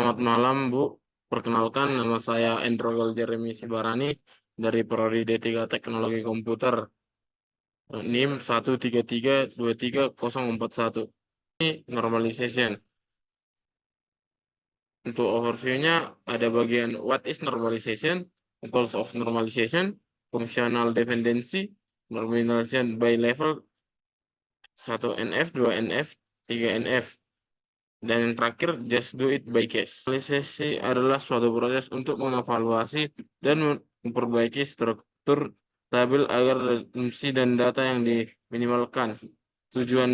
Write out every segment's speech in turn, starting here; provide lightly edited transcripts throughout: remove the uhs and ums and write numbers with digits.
Selamat malam, Bu. Perkenalkan, nama saya Endrogol Jeremy Sibarani dari Prodi D3 Teknologi Komputer. NIM 133234041. Ini normalization. Untuk overview-nya ada bagian what is normalization, goals of normalization, functional dependency, normalization by level 1NF, 2NF, 3NF. Dan yang terakhir, just do it by case. Normalisasi adalah suatu proses untuk mengevaluasi dan memperbaiki struktur tabel agar fungsi dan data yang diminimalkan. Tujuan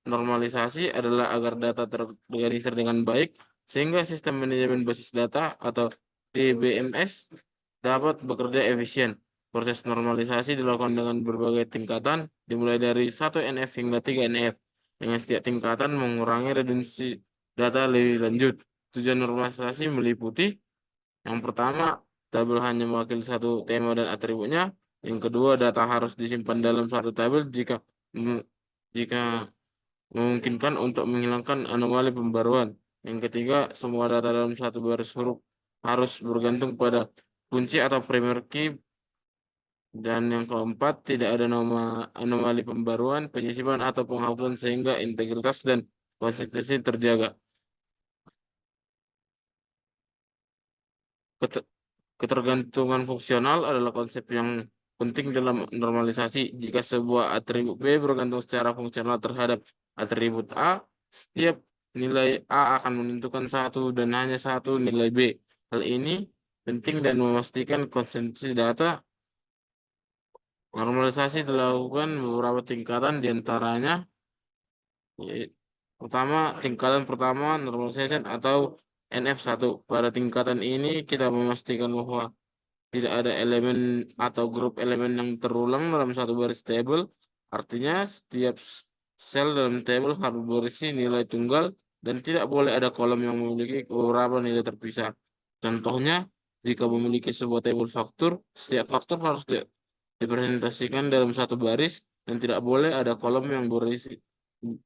normalisasi adalah agar data terorganisir dengan baik, sehingga sistem manajemen basis data atau DBMS dapat bekerja efisien. Proses normalisasi dilakukan dengan berbagai tingkatan, dimulai dari 1NF hingga 3NF. Dengan setiap tingkatan mengurangi redundansi data lebih lanjut. Tujuan normalisasi meliputi yang pertama, tabel hanya mewakili satu tema dan atributnya. Yang kedua, data harus disimpan dalam satu tabel jika memungkinkan untuk menghilangkan anomali pembaruan. Yang ketiga, semua data dalam satu baris huruf harus bergantung pada kunci atau primary key. Dan yang keempat, tidak ada anomali pembaruan, penyisipan, atau penghapusan sehingga integritas dan konsistensi terjaga. Ket- Ketergantungan fungsional adalah konsep yang penting dalam normalisasi. Jika sebuah atribut B bergantung secara fungsional terhadap atribut A, setiap nilai A akan menentukan satu dan hanya satu nilai B. Hal ini penting dan memastikan konsistensi data. Normalisasi dilakukan beberapa tingkatan, diantaranya tingkatan pertama normalization atau NF1. Pada tingkatan ini kita memastikan bahwa tidak ada elemen atau grup elemen yang terulang dalam satu baris tabel. Artinya setiap sel dalam tabel harus berisi nilai tunggal dan tidak boleh ada kolom yang memiliki beberapa nilai terpisah. Contohnya, jika memiliki sebuah tabel faktur, setiap faktur harus dipresentasikan dalam satu baris dan tidak boleh ada kolom yang berisi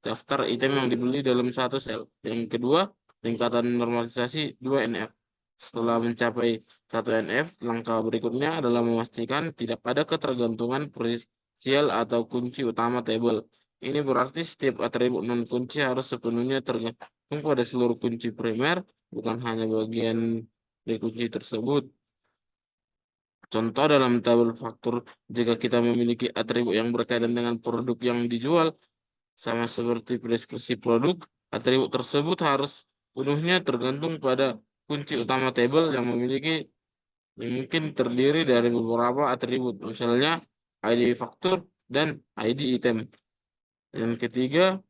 daftar item yang dibeli dalam satu sel. Yang kedua, tingkatan normalisasi 2NF. Setelah mencapai 1NF, langkah berikutnya adalah memastikan tidak ada ketergantungan perincial atau kunci utama tabel. Ini berarti setiap atribut non-kunci harus sepenuhnya tergantung pada seluruh kunci primer, bukan hanya bagian dari kunci tersebut. Contoh dalam tabel faktur, jika kita memiliki atribut yang berkaitan dengan produk yang dijual, sama seperti deskripsi produk, atribut tersebut harus penuhnya tergantung pada kunci utama tabel yang mungkin terdiri dari beberapa atribut, misalnya ID faktur dan ID item. Yang ketiga,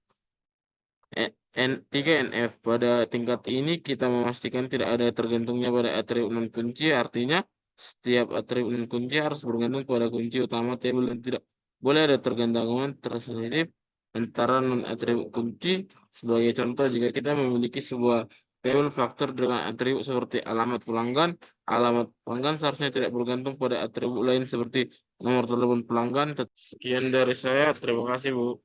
N3NF. Pada tingkat ini kita memastikan tidak ada tergantungnya pada atribut non kunci, artinya setiap atribut non kunci harus bergantung pada kunci utama tabel dan tidak boleh ada tergantungan terselip antara non atribut kunci. Sebagai contoh, jika kita memiliki sebuah tabel faktor dengan atribut seperti alamat pelanggan seharusnya tidak bergantung pada atribut lain seperti nomor telepon pelanggan. Sekian dari saya, terima kasih, Bu.